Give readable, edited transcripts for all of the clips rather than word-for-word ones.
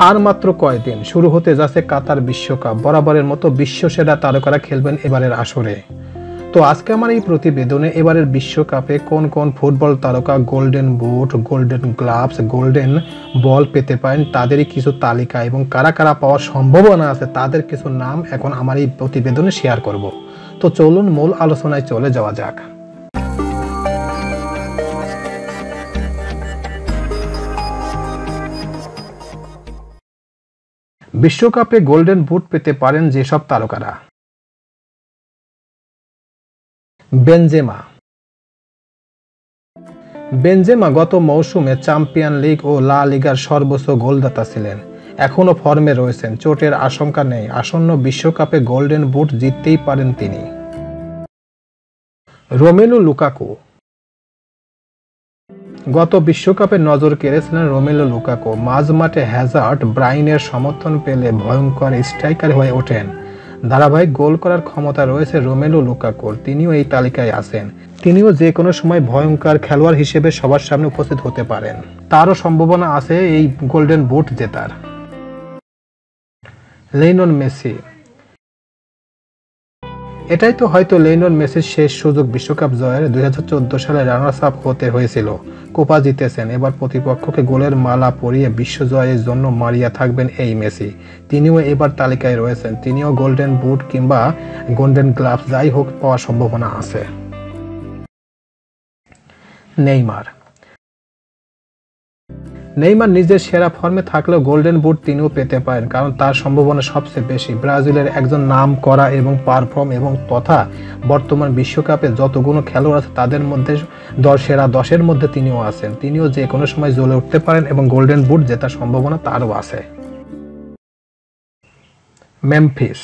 আর মাত্র কয়েকদিন শুরু হতে যাচ্ছে কাতার বিশ্বকাপ। বরাবরের মতো বিশ্বসেরা তারকারা খেলবেন এবারের আসরে। তো আজকে আমার এই প্রতিবেদনে এবারের বিশ্বকাপে কোন কোন ফুটবল তারকা golden boot, golden gloves, golden ball পেতে পারেন তাদেরই কিছু তালিকা এবং কারা কারা পাওয়ার সম্ভাবনা আছে তাদের কিছু নাম এখন আমার এই প্রতিবেদনে শেয়ার করব। তো চলুন মূল আলোচনায় চলে যাওয়া যাক। বিশ্বকাপে গোল্ডেন বুট পেতে পারেন যেসব তারকারা: বেনজেমা গত মৌসুমে চ্যাম্পিয়ন লিগ ও লা লিগার সর্বোচ্চ গোলদাতা ছিলেন। এখনো ফর্মে রয়েছেন, চোটের আশঙ্কা নেই, আসন্ন বিশ্বকাপে গোল্ডেন বুট জিততেই পারেন তিনি। রোমেলু লুকাকু গত বিশ্বকাপে নজর কেড়েছিলেন রোমেলু লুকাকু। মাঝমাঠে হ্যাজার্ড, ব্রাইনের সমর্থন পেলে ভয়ঙ্কর স্ট্রাইকার হয়ে ওঠেন। ধারাবাহিক গোল করার ক্ষমতা রয়েছে রোমেলু লুকাকুর, তিনিও এই তালিকায় আছেন। তিনিও যে কোনো সময় ভয়ঙ্কর খেলোয়াড় হিসেবে সবার সামনে উপস্থিত হতে পারেন, তারও সম্ভাবনা আছে এই গোল্ডেন বুট জেতার। লিওনেল মেসি, এটাই তো হয়তো লিওনেল মেসির শেষ সুযোগ বিশ্বকাপ জয়ের। 2014 সালে রানার্স আপ হতে হয়েছিল, কোপা জিতেছেন। এবার প্রতিপক্ষকে গোলের মালা পরিয়ে বিশ্বজয়ের জন্য মারিয়া থাকবেন এই মেসি। তিনিও এবার তালিকায় রয়েছেন, তিনিও গোল্ডেন বুট কিংবা গোল্ডেন গ্লাভস যাই হোক পাওয়ার সম্ভাবনা আছে। নেইমার নিজের সেরা ফর্মে থাকলেও গোল্ডেন বুট তিনিও পেতে পারেন, কারণ তার সম্ভাবনা সবচেয়ে বেশি। ব্রাজিলের একজন নাম করা এবং পারফর্ম এবং তথা বর্তমান বিশ্বকাপে যতগুলো খেলোয়াড় আছে তাদের মধ্যে সেরা 10-এর মধ্যে তিনিও আছেন। তিনিও যে কোনো সময় জ্বলে উঠতে পারেন এবং গোল্ডেন বুট জেতার সম্ভাবনা তারও আছে। মেমফিস,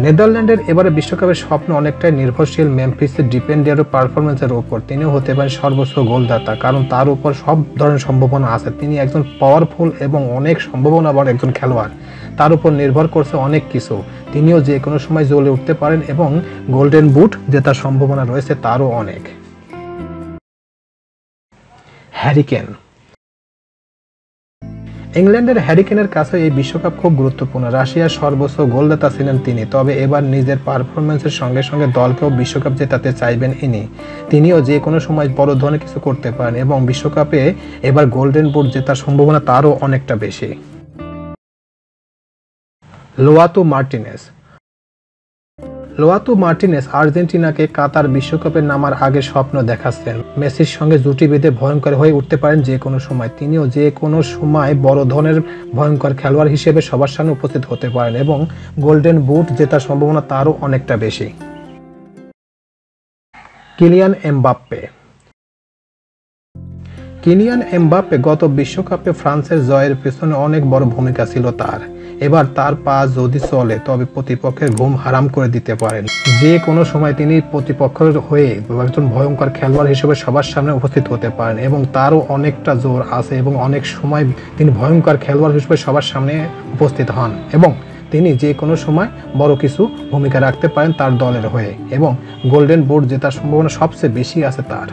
নেদারল্যান্ডের এবারে বিশ্বকাপের স্বপ্ন অনেকটাই নির্ভরশীল মেমফিসের ডিফেন্ডার পারফরমেন্সের উপর। তিনিও হতে পারেন সর্বোচ্চ গোলদাতা, কারণ তার উপর সব ধরনের সম্ভাবনা আছে। তিনি একজন পাওয়ারফুল এবং অনেক সম্ভাবনা বড় একজন খেলোয়াড়, তার উপর নির্ভর করছে অনেক কিছু। তিনিও যে কোনো সময় জ্বলে উঠতে পারেন এবং গোল্ডেন বুট জেতার সম্ভাবনা রয়েছে তারও অনেক। হ্যারি কেন, ইংল্যান্ডের হ্যারি কেনের কাছে এই বিশ্বকাপ খুব গুরুত্বপূর্ণ। রাশিয়ার সর্বোচ্চ গোলদাতা ছিলেন তিনি, তবে এবার নিজের পারফরমেন্সের সঙ্গে সঙ্গে দলকেও বিশ্বকাপ জেতাতে চাইবেন ইনি। তিনিও যে কোনো সময় বড় ধরনের কিছু করতে পারেন এবং বিশ্বকাপে এবার গোল্ডেন বুট জেতার সম্ভাবনা তারও অনেকটা বেশি। লোয়াতো মার্টিনেস আর্জেন্টিনাকে কাতার বিশ্বকাপে নামার আগে স্বপ্ন দেখাচ্ছেন। মেসির সঙ্গে জুটি বেঁধে ভয়ঙ্কর হয়ে উঠতে পারেন যে কোনো সময়। তিনিও যে কোনো সময় বড় ধরনের ভয়ঙ্কর খেলোয়াড় হিসেবে সবার সামনে উপস্থিত হতে পারেন এবং গোল্ডেন বুট জেতার সম্ভাবনা তারও অনেকটা বেশি। কিলিয়ান এমবাপ্পে গত বিশ্বকাপে ফ্রান্সের জয়ের পেছনে অনেক বড় ভূমিকা ছিল তার। এবার তার পা যদি চলে তবে প্রতিপক্ষের ঘুম হারাম করে দিতে পারেন। যে কোনো সময় তিনি প্রতিপক্ষের হয়ে একজন ভয়ঙ্কর খেলোয়াড় হিসেবে সবার সামনে উপস্থিত হতে পারেন এবং তারও অনেকটা জোর আছে এবং অনেক সময় তিনি ভয়ঙ্কর খেলোয়াড় হিসেবে সবার সামনে উপস্থিত হন এবং তিনি যে কোনো সময় বড় কিছু ভূমিকা রাখতে পারেন তার দলের হয়ে এবং গোল্ডেন বুট জেতার সম্ভাবনা সবচেয়ে বেশি আছে তার।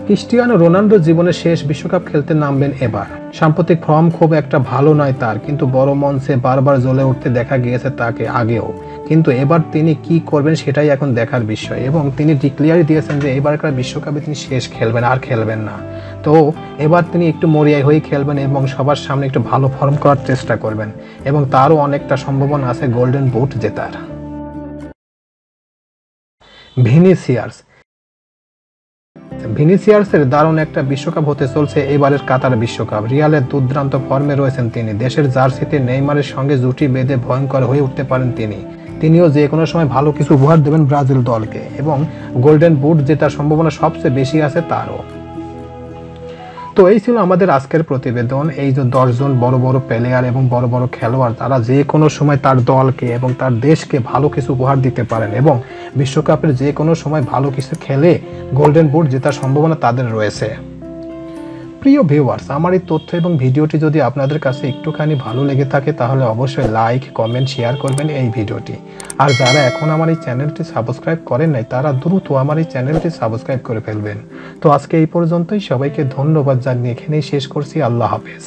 ক্রিস্টিয়ানো রোনালদো জীবনের শেষ বিশ্বকাপ খেলতে নামবেন এবার। সাম্প্রতিক ফর্ম খুব একটা ভালো নয় তার, কিন্তু বড় মঞ্চে বারবার জ্বলে উঠতে দেখা গিয়েছে তাকে আগেও। কিন্তু এবার তিনি কি করবেন সেটাই এখন দেখার বিষয় এবং তিনি ডিক্লেয়ারই দিয়েছেন যে এবারকার বিশ্বকাপে তিনি শেষ খেলবেন, আর খেলবেন না। তো এবার তিনি একটু মরিয়ায় হয়ে খেলবেন এবং সবার সামনে একটু ভালো ফর্ম করার চেষ্টা করবেন এবং তারও অনেকটা সম্ভাবনা আছে গোল্ডেন বুট জেতার। ভিনিসিয়াসের দারুণ একটা বিশ্বকাপ হতে চলছে এবারের কাতার বিশ্বকাপ। রিয়ালের দুর্দান্ত ফর্মে রয়েছেন তিনি। দেশের জার্সিতে নেইমারের সঙ্গে জুটি বেঁধে ভয়ঙ্কর হয়ে উঠতে পারেন তিনিও যে কোনো সময় ভালো কিছু উপহার দেবেন ব্রাজিল দলকে এবং গোল্ডেন বুট জেতার সম্ভাবনা সবচেয়ে বেশি আছে তারও। তো এই ছিল আমাদের আজকের প্রতিবেদন। এই যে 10 জন বড় বড় প্লেয়ার এবং বড় বড় খেলোয়াড় তারা যে কোনো সময় তার দলকে এবং তার দেশকে ভালো কিছু উপহার দিতে পারেন এবং বিশ্বকাপের যে কোনো সময় ভালো কিছু খেলে গোল্ডেন বুট জেতার সম্ভাবনা তাদের রয়েছে। প্রিয় ভিউয়ার্স, আমার এই তথ্য এবং ভিডিওটি যদি আপনাদের কাছে একটুখানি ভালো লেগে থাকে তাহলে অবশ্যই লাইক, কমেন্ট, শেয়ার করবেন এই ভিডিওটি। আর যারা এখন আমার এই চ্যানেলটি সাবস্ক্রাইব করেন নাই তারা দ্রুত আমার এই চ্যানেলটি সাবস্ক্রাইব করে ফেলবেন। তো আজকে এই পর্যন্তই, সবাইকে ধন্যবাদ জানিয়ে এখানেই শেষ করছি। আল্লাহ হাফেজ।